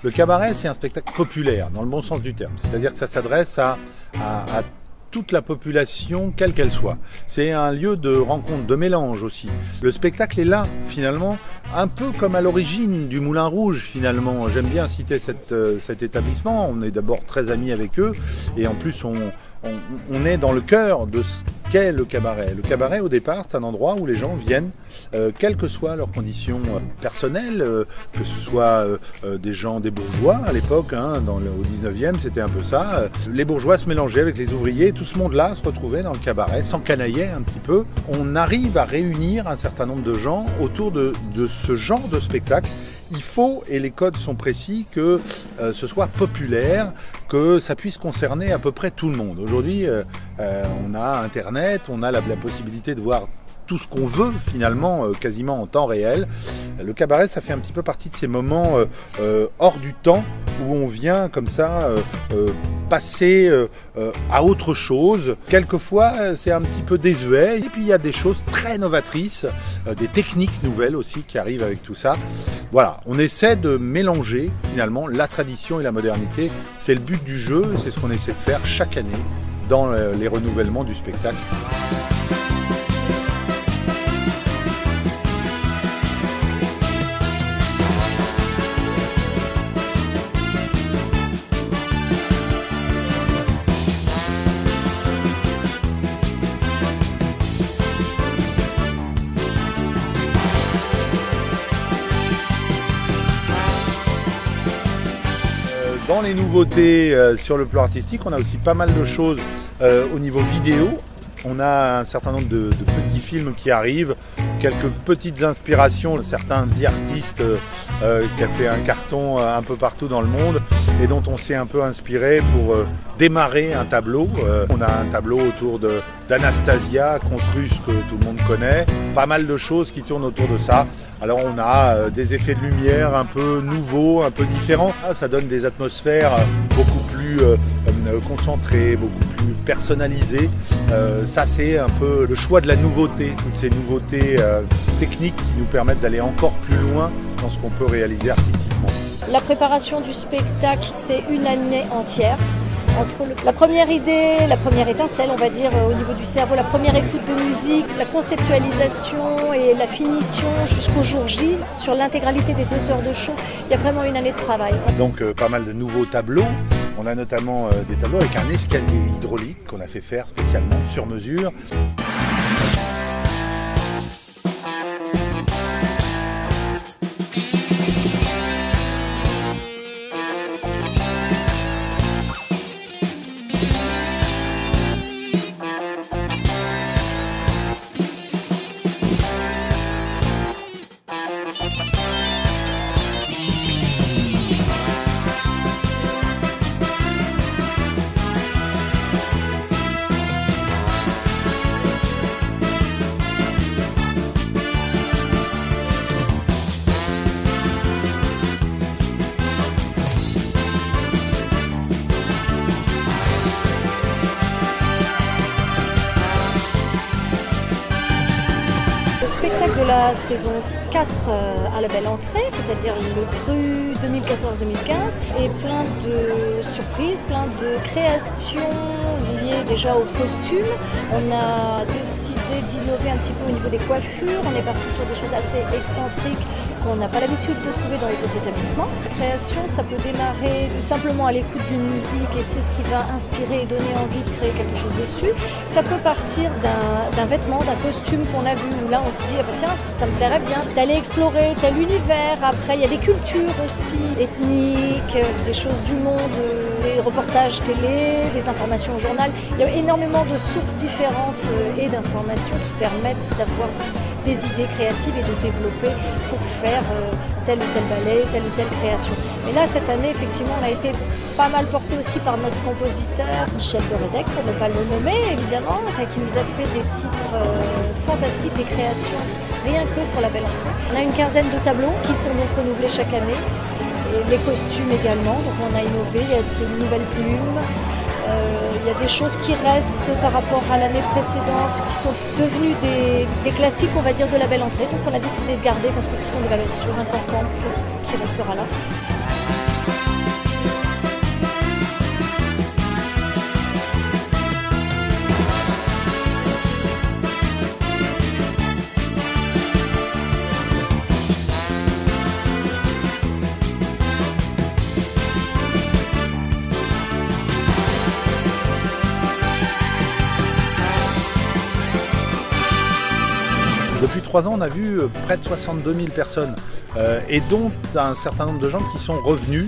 Le cabaret, c'est un spectacle populaire, dans le bon sens du terme. C'est-à-dire que ça s'adresse à toute la population, quelle qu'elle soit. C'est un lieu de rencontre, de mélange aussi. Le spectacle est là, finalement, un peu comme à l'origine du Moulin Rouge, finalement. J'aime bien citer cet établissement. On est d'abord très amis avec eux, et en plus, on est dans le cœur de ce qu'est le cabaret. Le cabaret, au départ, c'est un endroit où les gens viennent, quelles que soient leurs conditions personnelles, que ce soit des gens, des bourgeois à l'époque, hein, au 19e, c'était un peu ça. Les bourgeois se mélangeaient avec les ouvriers, tout ce monde-là se retrouvait dans le cabaret, s'encanaillait un petit peu. On arrive à réunir un certain nombre de gens autour de ce genre de spectacle. Il faut, et les codes sont précis, que ce soit populaire, que ça puisse concerner à peu près tout le monde. Aujourd'hui, on a Internet, on a la possibilité de voir tout ce qu'on veut finalement, quasiment en temps réel. Le cabaret, ça fait un petit peu partie de ces moments hors du temps où on vient comme ça passer à autre chose. Quelquefois, c'est un petit peu désuet. Et puis, il y a des choses très novatrices, des techniques nouvelles aussi qui arrivent avec tout ça. Voilà, on essaie de mélanger finalement la tradition et la modernité. C'est le but du jeu, c'est ce qu'on essaie de faire chaque année dans les renouvellements du spectacle. Dans les nouveautés sur le plan artistique, on a aussi pas mal de choses au niveau vidéo. On a un certain nombre de petits films qui arrivent, quelques petites inspirations, certains dits artistes qui a fait un carton un peu partout dans le monde et dont on s'est un peu inspiré pour démarrer un tableau. On a un tableau autour d'Anastasia, conte russe que tout le monde connaît. Pas mal de choses qui tournent autour de ça. Alors on a des effets de lumière un peu nouveaux, un peu différents. Ça donne des atmosphères beaucoup plus concentrées, beaucoup plus personnalisées. Ça c'est un peu le choix de la nouveauté, toutes ces nouveautés techniques qui nous permettent d'aller encore plus loin dans ce qu'on peut réaliser artistiquement. La préparation du spectacle, c'est une année entière. Entre la première idée, la première étincelle, on va dire, au niveau du cerveau, la première écoute de musique, la conceptualisation et la finition jusqu'au jour J, sur l'intégralité des 2 heures de show, il y a vraiment une année de travail. Donc pas mal de nouveaux tableaux. On a notamment des tableaux avec un escalier hydraulique qu'on a fait faire spécialement sur mesure. Le spectacle de la saison 4 à la belle entrée, c'est-à-dire le cru 2014-2015, et plein de surprises, plein de créations liées déjà aux costumes. On a décidé d'innover un petit peu au niveau des coiffures, on est parti sur des choses assez excentriques qu'on n'a pas l'habitude de trouver dans les autres établissements. La création, ça peut démarrer tout simplement à l'écoute d'une musique et c'est ce qui va inspirer et donner envie de créer quelque chose dessus. Ça peut partir d'un vêtement, d'un costume qu'on a vu, où là on se dit ah bah tiens, ça me plairait bien d'aller explorer tel univers. Après il y a des cultures aussi, ethniques, des choses du monde, des reportages télé, des informations au journal. Il y a énormément de sources différentes et d'informations qui permettent d'avoir des idées créatives et de développer pour faire tel ou tel ballet, telle ou telle création. Mais là, cette année, effectivement, on a été pas mal porté aussi par notre compositeur Michel Beredec, pour ne pas le nommer, évidemment, qui nous a fait des titres fantastiques, des créations, rien que pour la belle entrée. On a une quinzaine de tableaux qui sont donc renouvelés chaque année, et les costumes également, donc on a innové, il y a de nouvelles plumes. Il y a des choses qui restent par rapport à l'année précédente, qui sont devenues des classiques, on va dire, de la belle entrée. Donc on a décidé de garder parce que ce sont des valeurs sur un cancan qui restera là. 3 ans, on a vu près de 62 000 personnes, et dont un certain nombre de gens qui sont revenus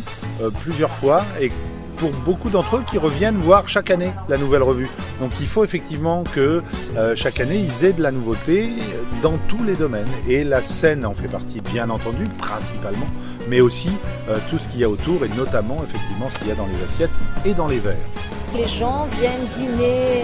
plusieurs fois, et pour beaucoup d'entre eux qui reviennent voir chaque année la nouvelle revue. Donc il faut effectivement que chaque année ils aient de la nouveauté dans tous les domaines. Et la scène en fait partie, bien entendu, principalement, mais aussi tout ce qu'il y a autour, et notamment effectivement ce qu'il y a dans les assiettes et dans les verres. Les gens viennent dîner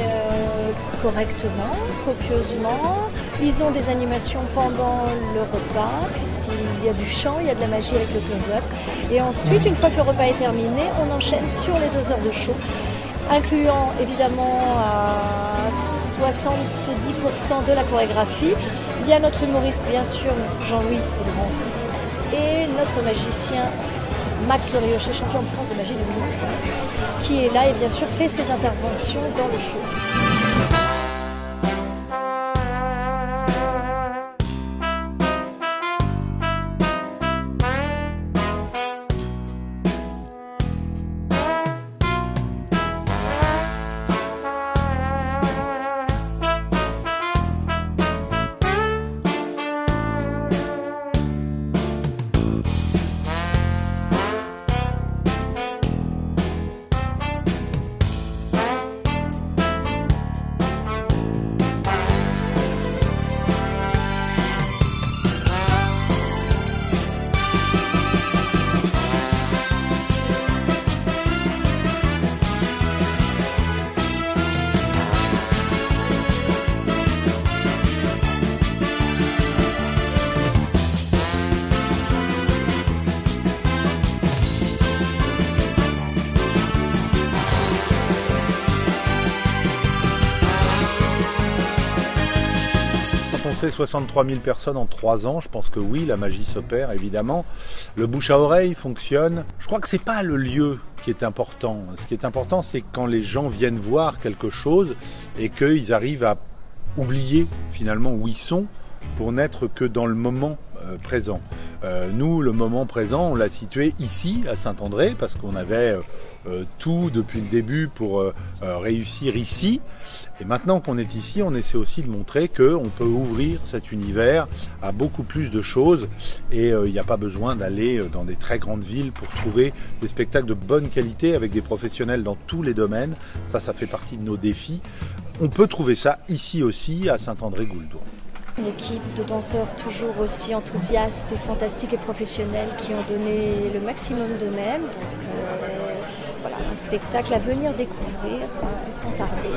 correctement, copieusement. Ils ont des animations pendant le repas, puisqu'il y a du chant, il y a de la magie avec le close-up. Et ensuite, une fois que le repas est terminé, on enchaîne sur les 2 heures de show, incluant évidemment à 70% de la chorégraphie. Il y a notre humoriste, bien sûr, Jean-Louis Audran, et notre magicien Max Loriochet, champion de France de magie 2011, qui est là et bien sûr fait ses interventions dans le show. Fait 63 000 personnes en 3 ans, je pense que oui, la magie s'opère évidemment. Le bouche à oreille fonctionne. Je crois que c'est pas le lieu qui est important. Ce qui est important, c'est quand les gens viennent voir quelque chose et qu'ils arrivent à oublier finalement où ils sont pour n'être que dans le moment présent. Nous, le moment présent, on l'a situé ici, à Saint-André, parce qu'on avait tout depuis le début pour réussir ici. Et maintenant qu'on est ici, on essaie aussi de montrer qu'on peut ouvrir cet univers à beaucoup plus de choses. Et il n'y a pas besoin d'aller dans des très grandes villes pour trouver des spectacles de bonne qualité avec des professionnels dans tous les domaines. Ça fait partie de nos défis. On peut trouver ça ici aussi, à Saint-André-Gouldourn. Une équipe de danseurs toujours aussi enthousiastes et fantastiques et professionnels qui ont donné le maximum d'eux-mêmes. Donc voilà, un spectacle à venir découvrir sans tarder.